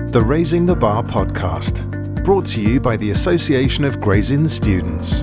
The Raising the Bar podcast, brought to you by the Association of Gray's Inn Students.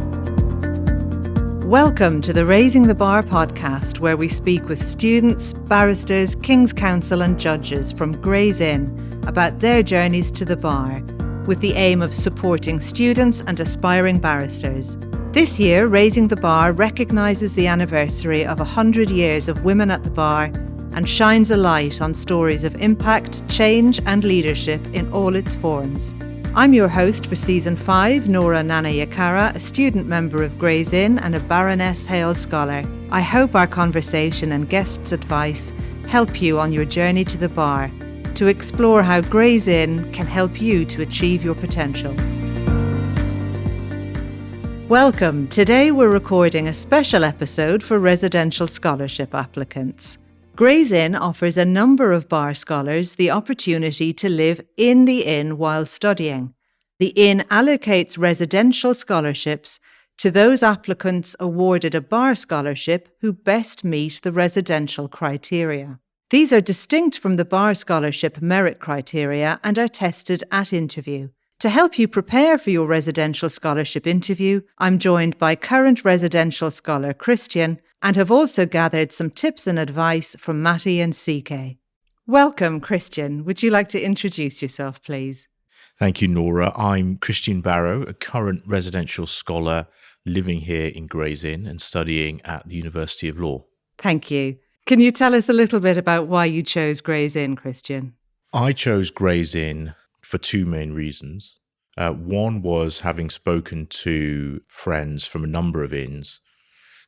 Welcome to the Raising the Bar podcast, where we speak with students, barristers, King's Counsel and judges from Gray's Inn about their journeys to the bar, with the aim of supporting students and aspiring barristers. This year, Raising the Bar recognises the anniversary of 100 years of women at the bar and shines a light on stories of impact, change and leadership in all its forms. I'm your host for Season 5, Nora Nana Yakara, a student member of Gray's Inn and a Baroness Hale Scholar. I hope our conversation and guests' advice help you on your journey to the bar, to explore how Gray's Inn can help you to achieve your potential. Welcome. Today we're recording a special episode for residential scholarship applicants. Gray's Inn offers a number of bar scholars the opportunity to live in the inn while studying. The inn allocates residential scholarships to those applicants awarded a bar scholarship who best meet the residential criteria. These are distinct from the bar scholarship merit criteria and are tested at interview. To help you prepare for your residential scholarship interview, I'm joined by current residential scholar Christian and have also gathered some tips and advice from Matty and CK. Welcome, Christian. Would you like to introduce yourself, please? Thank you, Nora. I'm Christian Barrow, a current residential scholar living here in Gray's Inn and studying at the University of Law. Thank you. Can you tell us a little bit about why you chose Gray's Inn, Christian? I chose Gray's Inn for two main reasons. One was having spoken to friends from a number of inns.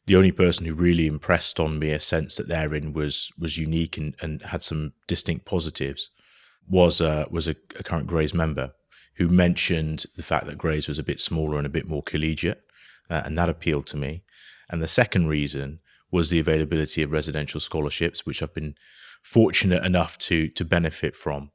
The only person who really impressed on me a sense that their inn was unique and had some distinct positives was a current Gray's member who mentioned the fact that Gray's was a bit smaller and a bit more collegiate, and that appealed to me. And the second reason was the availability of residential scholarships, which I've been fortunate enough to benefit from,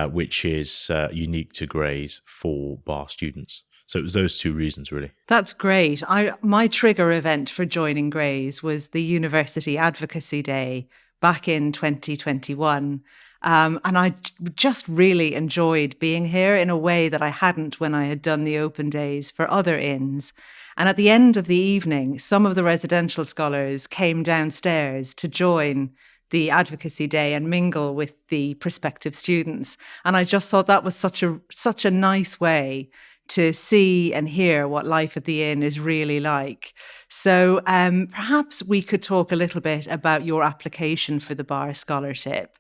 which is unique to Gray's for bar students. So it was those two reasons, really. That's great. My trigger event for joining Gray's was the University Advocacy Day back in 2021. And I just really enjoyed being here in a way that I hadn't when I had done the open days for other inns. And at the end of the evening, some of the residential scholars came downstairs to join the advocacy day and mingle with the prospective students. And I just thought that was such a nice way to see and hear what life at the inn is really like. So perhaps we could talk a little bit about your application for the bar scholarship.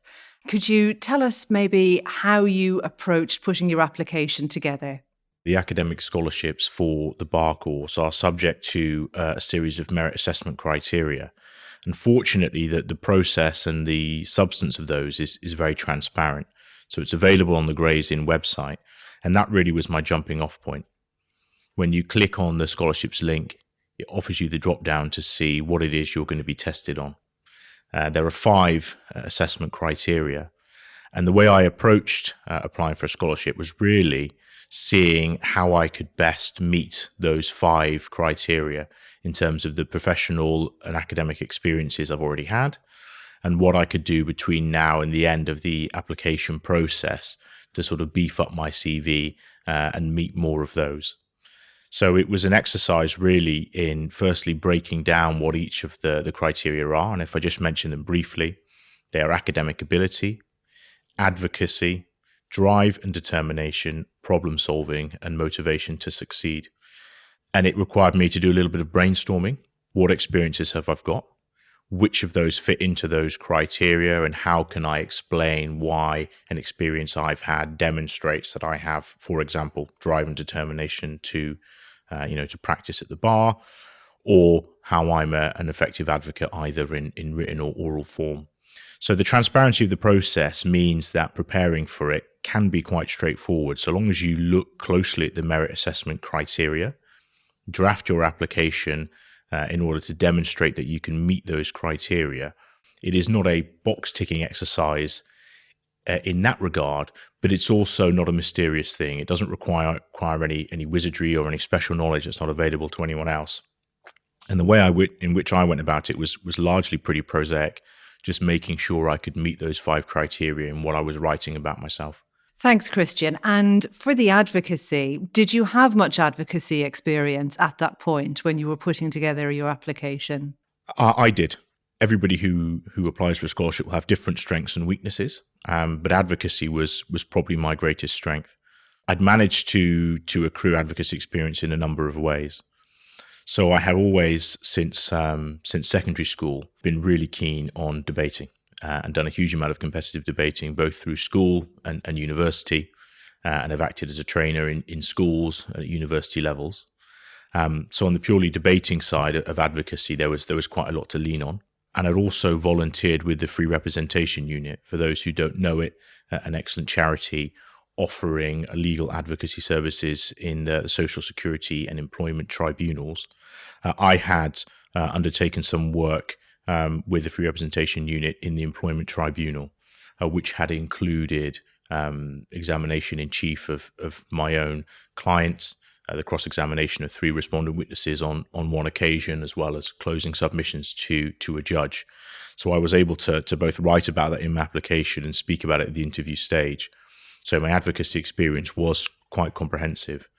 Could you tell us maybe how you approached putting your application together? The academic scholarships for the bar course are subject to a series of merit assessment criteria. And fortunately, the process and the substance of those is very transparent. So it's available on the Gray's Inn website. And that really was my jumping off point. When you click on the scholarships link, it offers you the drop down to see what it is you're going to be tested on. There are 5 assessment criteria. And the way I approached applying for a scholarship was really seeing how I could best meet those 5 criteria in terms of the professional and academic experiences I've already had and what I could do between now and the end of the application process to sort of beef up my CV and meet more of those. So it was an exercise really in firstly breaking down what each of the criteria are. And if I just mention them briefly, they are academic ability, advocacy, drive and determination, problem solving, and motivation to succeed. And it required me to do a little bit of brainstorming. What experiences have I got? Which of those fit into those criteria, and how can I explain why an experience I've had demonstrates that I have, for example, drive and determination to practice at the bar, or how I'm an effective advocate either in written or oral form. So the transparency of the process means that preparing for it can be quite straightforward, so long as you look closely at the merit assessment criteria, draft your application in order to demonstrate that you can meet those criteria. It is not a box-ticking exercise in that regard, but it's also not a mysterious thing. It doesn't require any wizardry or any special knowledge that's not available to anyone else. And the way in which I went about it was largely pretty prosaic, just making sure I could meet those 5 criteria in what I was writing about myself. Thanks, Christian. And for the advocacy, did you have much advocacy experience at that point when you were putting together your application? I did. Everybody who applies for a scholarship will have different strengths and weaknesses, but advocacy was probably my greatest strength. I'd managed to accrue advocacy experience in a number of ways. So I had always, since secondary school, been really keen on debating and done a huge amount of competitive debating, both through school and university, and have acted as a trainer in schools at university levels. So on the purely debating side of advocacy, there was quite a lot to lean on. And I'd also volunteered with the Free Representation Unit. For those who don't know it, an excellent charity offering legal advocacy services in the social security and employment tribunals. I had undertaken some work with the Free Representation Unit in the employment tribunal, which had included examination in chief of my own clients, the cross-examination of 3 respondent witnesses on one occasion, as well as closing submissions to a judge. So I was able to both write about that in my application and speak about it at the interview stage. So my advocacy experience was quite comprehensive.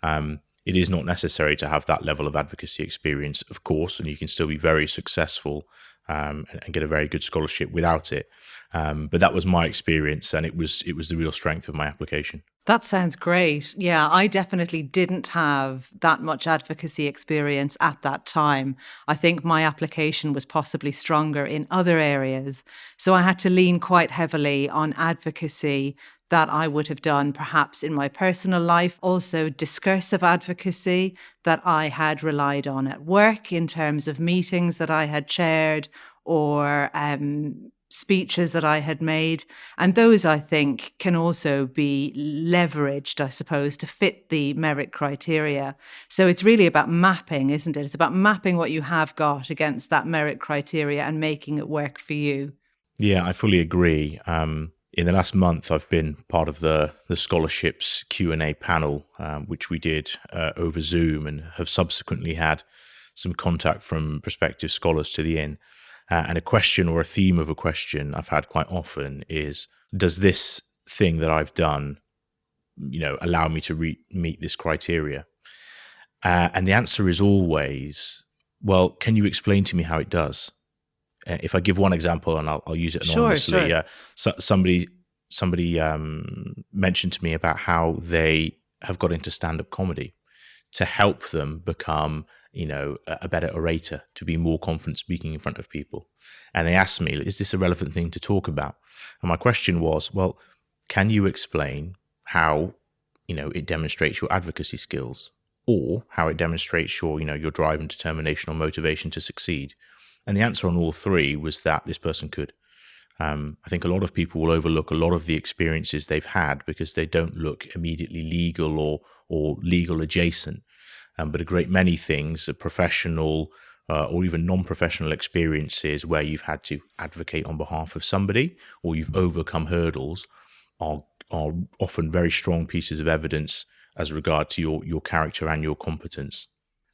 It is not necessary to have that level of advocacy experience, of course, and you can still be very successful and get a very good scholarship without it. But that was my experience, and it was the real strength of my application. That sounds great. Yeah, I definitely didn't have that much advocacy experience at that time. I think my application was possibly stronger in other areas. So I had to lean quite heavily on advocacy that I would have done perhaps in my personal life, also discursive advocacy that I had relied on at work in terms of meetings that I had chaired or speeches that I had made. And those, I think, can also be leveraged, I suppose, to fit the merit criteria. So it's really about mapping, isn't it? It's about mapping what you have got against that merit criteria and making it work for you. Yeah, I fully agree. In the last month, I've been part of the scholarships Q&A panel, which we did over Zoom, and have subsequently had some contact from prospective scholars to the inn. And a question or a theme of a question I've had quite often is, does this thing that I've done, allow me to meet this criteria? And the answer is always, well, can you explain to me how it does? If I give one example, and I'll use it anonymously, Sure. So somebody mentioned to me about how they have got into stand-up comedy to help them become, a better orator, to be more confident speaking in front of people. And they asked me, is this a relevant thing to talk about? And my question was, well, can you explain how, it demonstrates your advocacy skills, or how it demonstrates your, your drive and determination or motivation to succeed? And the answer on all 3 was that this person could. I think a lot of people will overlook a lot of the experiences they've had because they don't look immediately legal or legal adjacent. But a great many things, professional or even non-professional experiences where you've had to advocate on behalf of somebody or you've overcome hurdles, are often very strong pieces of evidence as regard to your character and your competence.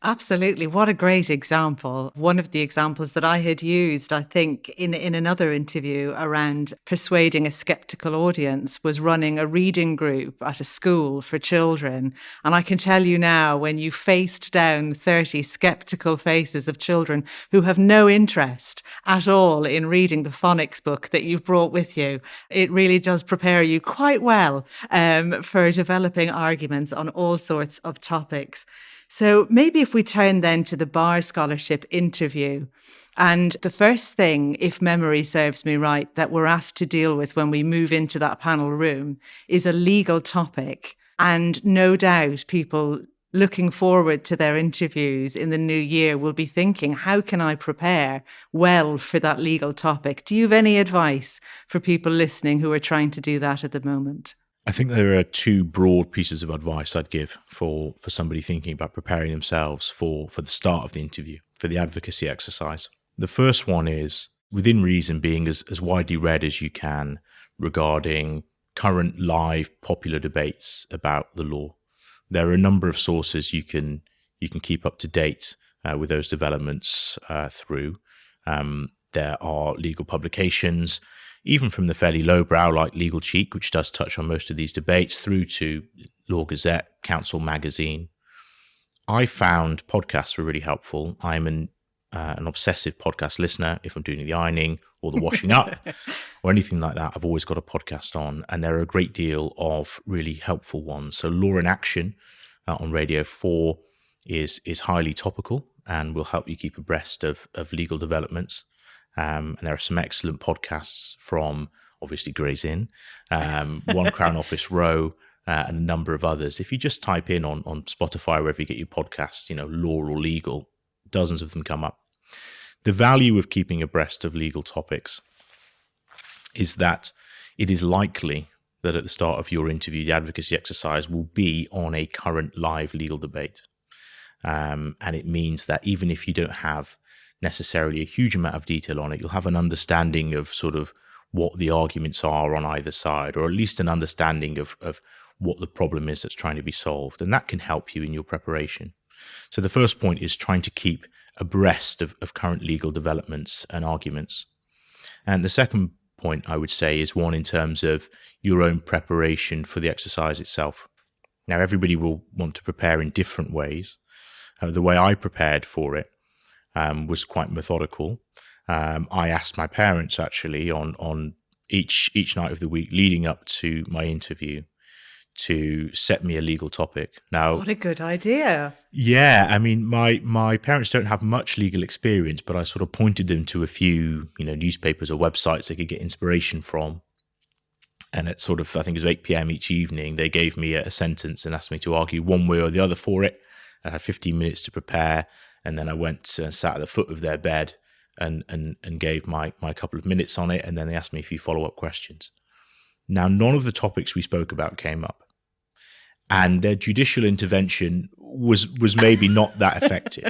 Absolutely. What a great example. One of the examples that I had used, I think, in another interview around persuading a skeptical audience was running a reading group at a school for children. And I can tell you now, when you faced down 30 skeptical faces of children who have no interest at all in reading the phonics book that you've brought with you, it really does prepare you quite well for developing arguments on all sorts of topics. So maybe if we turn then to the bar scholarship interview, and the first thing, if memory serves me right, that we're asked to deal with when we move into that panel room is a legal topic. And no doubt people looking forward to their interviews in the new year will be thinking, how can I prepare well for that legal topic? Do you have any advice for people listening who are trying to do that at the moment? I think there are 2 broad pieces of advice I'd give for somebody thinking about preparing themselves for the start of the interview, for the advocacy exercise. The first one is, within reason, being as widely read as you can regarding current live popular debates about the law. There are a number of sources you can keep up to date with those developments through. There are legal publications. even from the fairly lowbrow like Legal Cheek, which does touch on most of these debates, through to Law Gazette, Counsel Magazine. I found podcasts were really helpful. I'm an obsessive podcast listener. If I'm doing the ironing or the washing up or anything like that, I've always got a podcast on, and there are a great deal of really helpful ones. So Law in Action on Radio 4 is highly topical and will help you keep abreast of legal developments. And there are some excellent podcasts from, obviously, Gray's Inn, One Crown Office Row, and a number of others. If you just type in on Spotify, wherever you get your podcasts, law or legal, dozens of them come up. The value of keeping abreast of legal topics is that it is likely that at the start of your interview, the advocacy exercise will be on a current live legal debate. And it means that even if you don't have necessarily a huge amount of detail on it, you'll have an understanding of sort of what the arguments are on either side, or at least an understanding of what the problem is that's trying to be solved. And that can help you in your preparation. So the first point is trying to keep abreast of current legal developments and arguments. And the second point, I would say, is one in terms of your own preparation for the exercise itself. Now, everybody will want to prepare in different ways. The way I prepared for it was quite methodical. I asked my parents, actually, on each night of the week leading up to my interview, to set me a legal topic. Now, what a good idea. Yeah, I mean, my parents don't have much legal experience, but I sort of pointed them to a few, newspapers or websites they could get inspiration from. And at sort of, I think it was 8 p.m. each evening, they gave me a sentence and asked me to argue one way or the other for it. I had 15 minutes to prepare, and then I went and sat at the foot of their bed and gave my couple of minutes on it, and then they asked me a few follow-up questions. Now, none of the topics we spoke about came up, and their judicial intervention was maybe not that effective.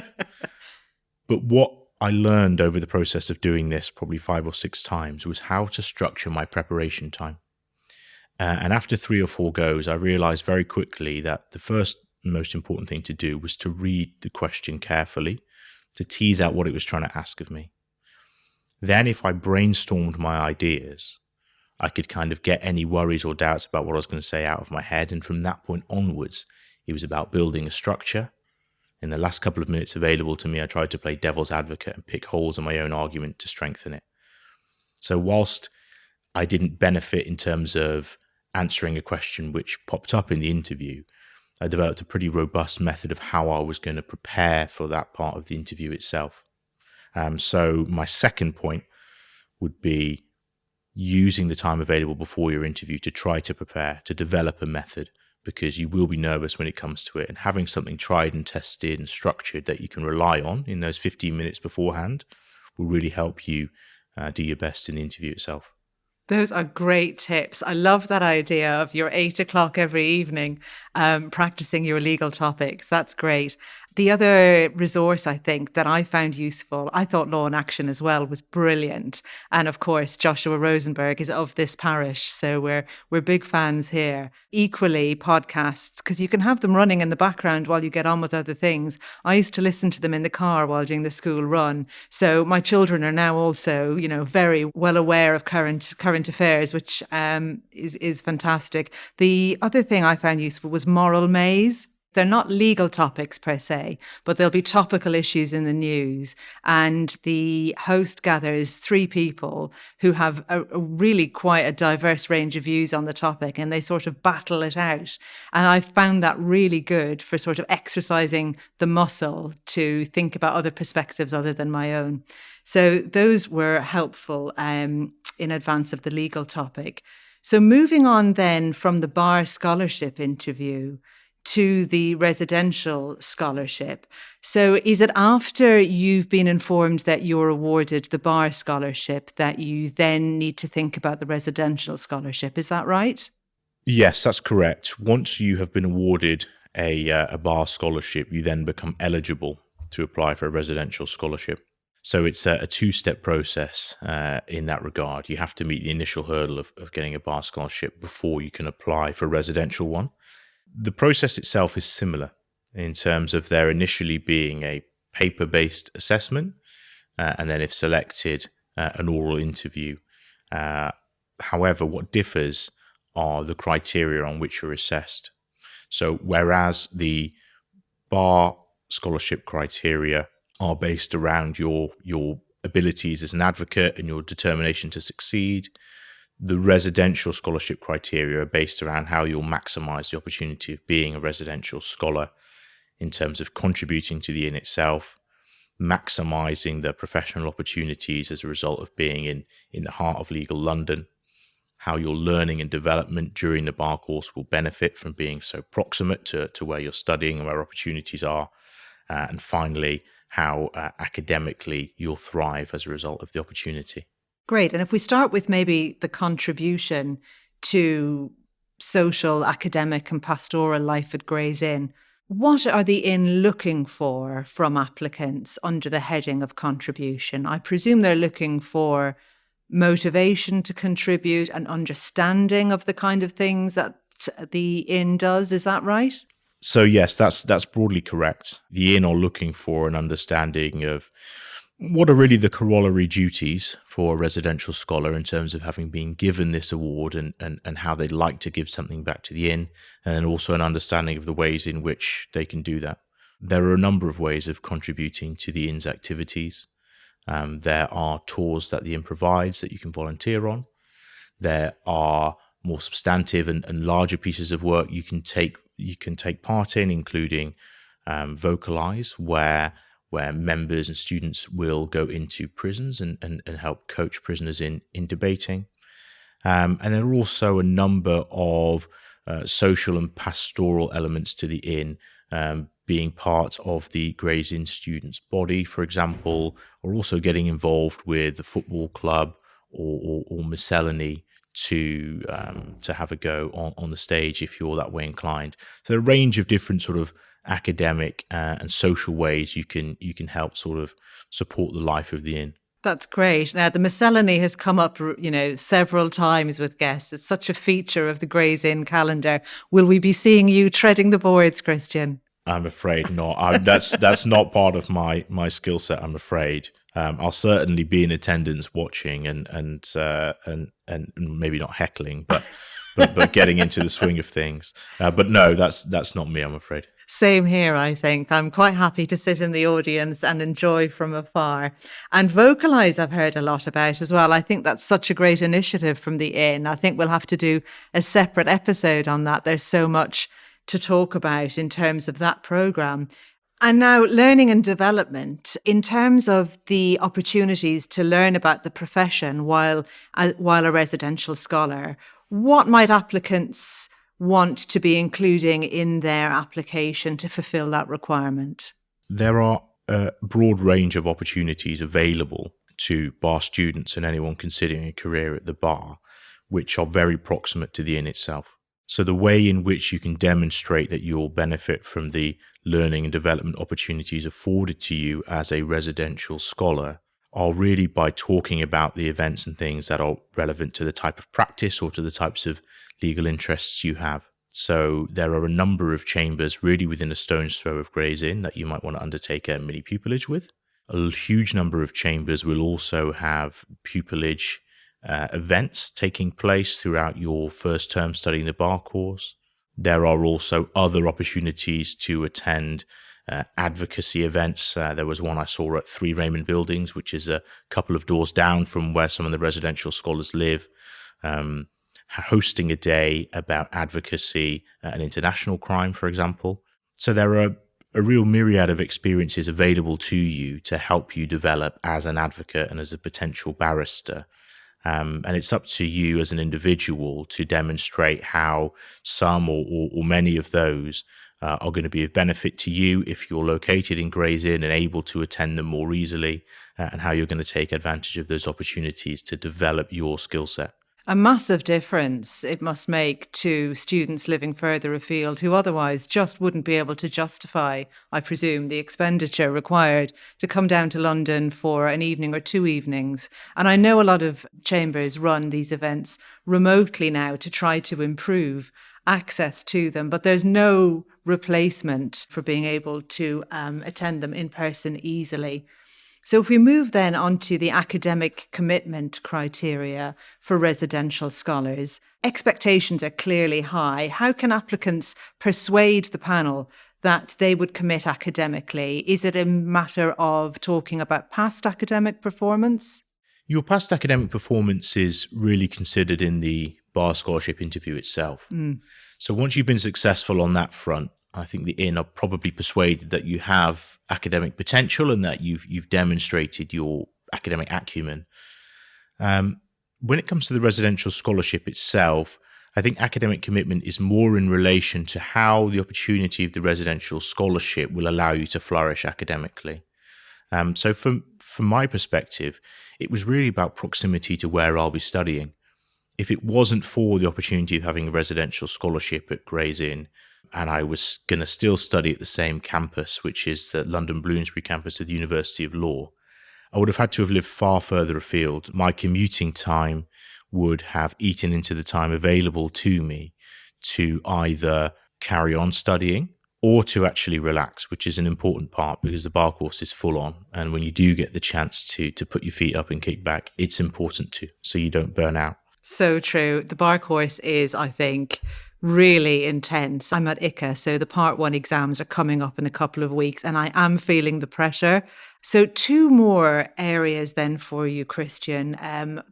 But what I learned over the process of doing this probably 5 or 6 times was how to structure my preparation time. And after 3 or 4 goes, I realized very quickly that the first most important thing to do was to read the question carefully, to tease out what it was trying to ask of me. Then if I brainstormed my ideas, I could kind of get any worries or doubts about what I was going to say out of my head. And from that point onwards, it was about building a structure. In the last couple of minutes available to me, I tried to play devil's advocate and pick holes in my own argument to strengthen it. So whilst I didn't benefit in terms of answering a question which popped up in the interview, I developed a pretty robust method of how I was going to prepare for that part of the interview itself. So my second point would be using the time available before your interview to try to prepare, to develop a method, because you will be nervous when it comes to it. And having something tried and tested and structured that you can rely on in those 15 minutes beforehand will really help you do your best in the interview itself. Those are great tips. I love that idea of your 8 o'clock every evening, practicing your legal topics. That's great. The other resource I think that I found useful, I thought Law in Action as well was brilliant. And of course, Joshua Rosenberg is of this parish, so we're big fans here. Equally, podcasts, because you can have them running in the background while you get on with other things. I used to listen to them in the car while doing the school run. So my children are now also, very well aware of current affairs, which is fantastic. The other thing I found useful was Moral Maze. They're not legal topics per se, but there'll be topical issues in the news. And the host gathers 3 people who have a really quite a diverse range of views on the topic, and they sort of battle it out. And I found that really good for sort of exercising the muscle to think about other perspectives other than my own. So those were helpful in advance of the legal topic. So moving on then from the bar scholarship interview to the residential scholarship. So is it after you've been informed that you're awarded the bar scholarship that you then need to think about the residential scholarship? Is that right? Yes, that's correct. Once you have been awarded a bar scholarship, you then become eligible to apply for a residential scholarship. So it's a 2-step process in that regard. You have to meet the initial hurdle of getting a bar scholarship before you can apply for a residential one. The process itself is similar in terms of there initially being a paper-based assessment, and then if selected, an oral interview. However, what differs are the criteria on which you're assessed. So whereas the bar scholarship criteria are based around your abilities as an advocate and your determination to succeed, the residential scholarship criteria are based around how you'll maximize the opportunity of being a residential scholar in terms of contributing to the inn itself, maximizing the professional opportunities as a result of being in the heart of legal London, how your learning and development during the bar course will benefit from being so proximate to where you're studying and where opportunities are, and finally, how academically you'll thrive as a result of the opportunity. Great. And if we start with maybe the contribution to social, academic and pastoral life at Gray's Inn, what are the inn looking for from applicants under the heading of contribution? I presume they're looking for motivation to contribute and understanding of the kind of things that the inn does. Is that right? So yes, that's broadly correct. The inn are looking for an understanding of what are really the corollary duties for a residential scholar in terms of having been given this award and how they'd like to give something back to the inn, and also an understanding of the ways in which they can do that. There are a number of ways of contributing to the inn's activities. There are tours that the inn provides that you can volunteer on. There are more substantive and larger pieces of work you can take part in, including Vocalize, where members and students will go into prisons and help coach prisoners in debating. And there are also a number of social and pastoral elements to the inn, being part of the Gray's Inn students' body, for example, or also getting involved with the football club or miscellany to have a go on the stage if you're that way inclined. So a range of different sort of academic and social ways you can help sort of support the life of the inn. That's great. Now, the miscellany has come up, several times with guests. It's such a feature of the Gray's Inn calendar. Will we be seeing you treading the boards, Christian? I'm afraid not. That's not part of my skill set, I'm afraid. I'll certainly be in attendance watching and maybe not heckling, but getting into the swing of things. But no, that's not me, I'm afraid. Same here, I think. I'm quite happy to sit in the audience and enjoy from afar. And Vocalize, I've heard a lot about as well. I think that's such a great initiative from the inn. I think we'll have to do a separate episode on that. There's so much to talk about in terms of that programme. And now learning and development, in terms of the opportunities to learn about the profession while a residential scholar, what might applicants want to be including in their application to fulfill that requirement? There are a broad range of opportunities available to bar students and anyone considering a career at the bar, which are very proximate to the inn itself. So the way in which you can demonstrate that you'll benefit from the learning and development opportunities afforded to you as a residential scholar are really by talking about the events and things that are relevant to the type of practice or to the types of legal interests you have. So there are a number of chambers really within a stone's throw of Gray's Inn that you might want to undertake a mini pupillage with. A huge number of chambers will also have pupillage events taking place throughout your first term studying the bar course. There are also other opportunities to attend advocacy events. There was one I saw at 3 Raymond Buildings, which is a couple of doors down from where some of the residential scholars live, hosting a day about advocacy and international crime, for example. So there are a real myriad of experiences available to you to help you develop as an advocate and as a potential barrister. And it's up to you as an individual to demonstrate how some or many of those are going to be of benefit to you if you're located in Gray's Inn and able to attend them more easily, and how you're going to take advantage of those opportunities to develop your skill set. A massive difference it must make to students living further afield who otherwise just wouldn't be able to justify, I presume, the expenditure required to come down to London for an evening or 2 evenings. And I know a lot of chambers run these events remotely now to try to improve access to them, but there's no replacement for being able to attend them in person easily. So if we move then onto the academic commitment criteria for residential scholars, expectations are clearly high. How can applicants persuade the panel that they would commit academically? Is it a matter of talking about past academic performance? Your past academic performance is really considered in the bar scholarship interview itself. So once you've been successful on that front, I think the Inn are probably persuaded that you have academic potential and that you've demonstrated your academic acumen. When it comes to the residential scholarship itself, I think academic commitment is more in relation to how the opportunity of the residential scholarship will allow you to flourish academically. So from my perspective, it was really about proximity to where I'll be studying. If it wasn't for the opportunity of having a residential scholarship at Gray's Inn, and I was going to still study at the same campus, which is the London Bloomsbury campus of the University of Law, I would have had to have lived far further afield. My commuting time would have eaten into the time available to me to either carry on studying or to actually relax, which is an important part because the bar course is full on. And when you do get the chance to put your feet up and kick back, it's important to, so you don't burn out. So true. The bar course is, I think, really intense. I'm at ICA, so the part 1 exams are coming up in a couple of weeks and I am feeling the pressure. So 2 more areas then for you, Christian.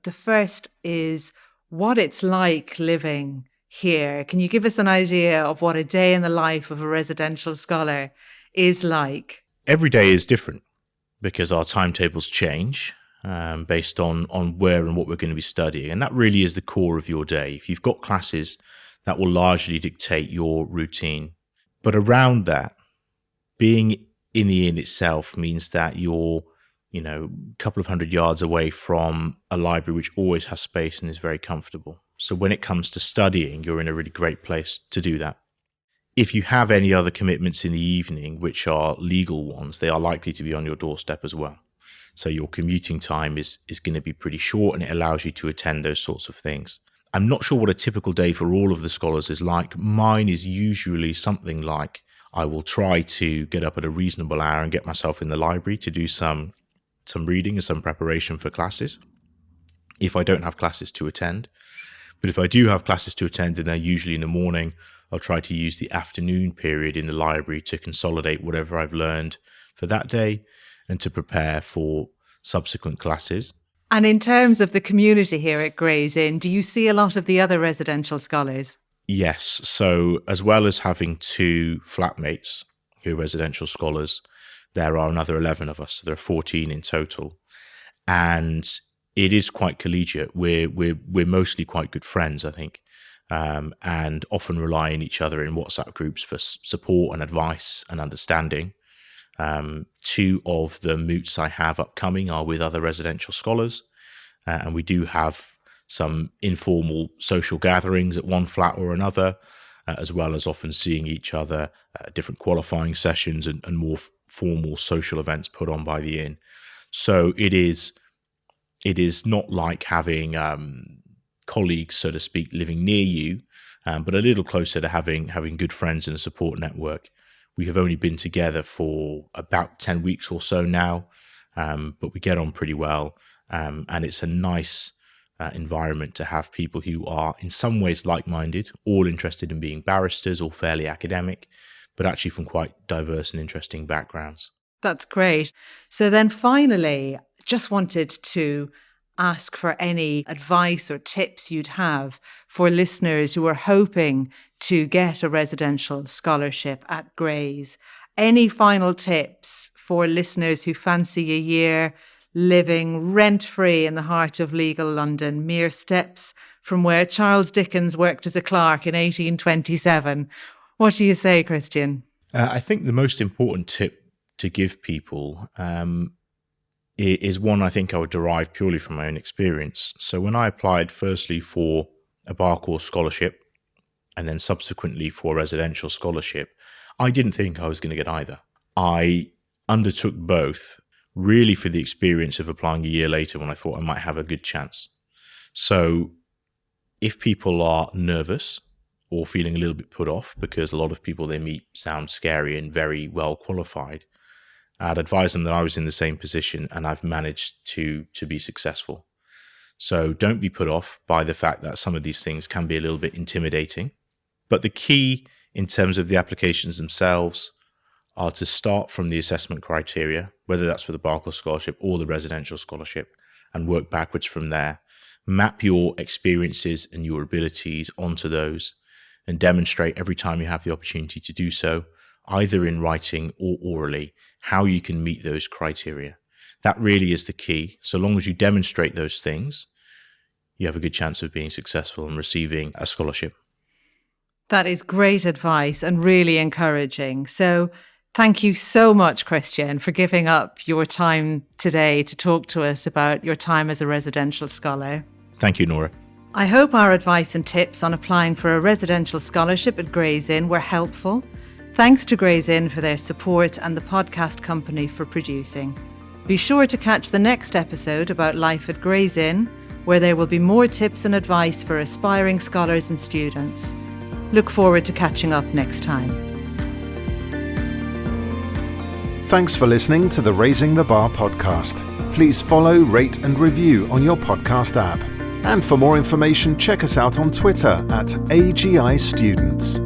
The first is what it's like living here. Can you give us an idea of what a day in the life of a residential scholar is like? Every day is different because our timetables change based on where and what we're going to be studying. And that really is the core of your day. If you've got classes, that will largely dictate your routine. But around that, being in the inn itself means that you're, a couple of 100 yards away from a library which always has space and is very comfortable. So when it comes to studying, you're in a really great place to do that. If you have any other commitments in the evening, which are legal ones, they are likely to be on your doorstep as well. So your commuting time is going to be pretty short and it allows you to attend those sorts of things. I'm not sure what a typical day for all of the scholars is like. Mine is usually something like I will try to get up at a reasonable hour and get myself in the library to do some reading and some preparation for classes if I don't have classes to attend. But if I do have classes to attend, then they're usually in the morning. I'll try to use the afternoon period in the library to consolidate whatever I've learned for that day and to prepare for subsequent classes. And in terms of the community here at Gray's Inn, do you see a lot of the other residential scholars? Yes. So as well as having 2 flatmates who are residential scholars, there are another 11 of us. So there are 14 in total. And it is quite collegiate. We're mostly quite good friends, I think, and often rely on each other in WhatsApp groups for support and advice and understanding. 2 of the moots I have upcoming are with other residential scholars, and we do have some informal social gatherings at one flat or another, as well as often seeing each other at different qualifying sessions and more formal social events put on by the inn. So it is not like having colleagues, so to speak, living near you, but a little closer to having good friends and a support network. We have only been together for about 10 weeks or so now, but we get on pretty well. And it's a nice environment to have people who are in some ways like-minded, all interested in being barristers or fairly academic, but actually from quite diverse and interesting backgrounds. That's great. So then finally, just wanted to ask for any advice or tips you'd have for listeners who are hoping to get a residential scholarship at Gray's. Any final tips for listeners who fancy a year living rent-free in the heart of legal London, mere steps from where Charles Dickens worked as a clerk in 1827? What do you say, Christian? I think the most important tip to give people is one I think I would derive purely from my own experience. So when I applied firstly for a bar course scholarship and then subsequently for a residential scholarship, I didn't think I was going to get either. I undertook both really for the experience of applying a year later when I thought I might have a good chance. So if people are nervous or feeling a little bit put off because a lot of people they meet sound scary and very well qualified, I'd advise them that I was in the same position and I've managed to be successful. So don't be put off by the fact that some of these things can be a little bit intimidating. But the key in terms of the applications themselves are to start from the assessment criteria, whether that's for the Barkle Scholarship or the residential scholarship, and work backwards from there. Map your experiences and your abilities onto those and demonstrate every time you have the opportunity to do so, either in writing or orally, how you can meet those criteria. That really is the key. So long as you demonstrate those things, you have a good chance of being successful and receiving a scholarship. That is great advice and really encouraging. So thank you so much, Christian, for giving up your time today to talk to us about your time as a residential scholar. Thank you, Nora. I hope our advice and tips on applying for a residential scholarship at Gray's Inn were helpful. Thanks to Gray's Inn for their support and the podcast company for producing. Be sure to catch the next episode about life at Gray's Inn, where there will be more tips and advice for aspiring scholars and students. Look forward to catching up next time. Thanks for listening to the Raising the Bar podcast. Please follow, rate and review on your podcast app. And for more information, check us out on Twitter at AGI Students.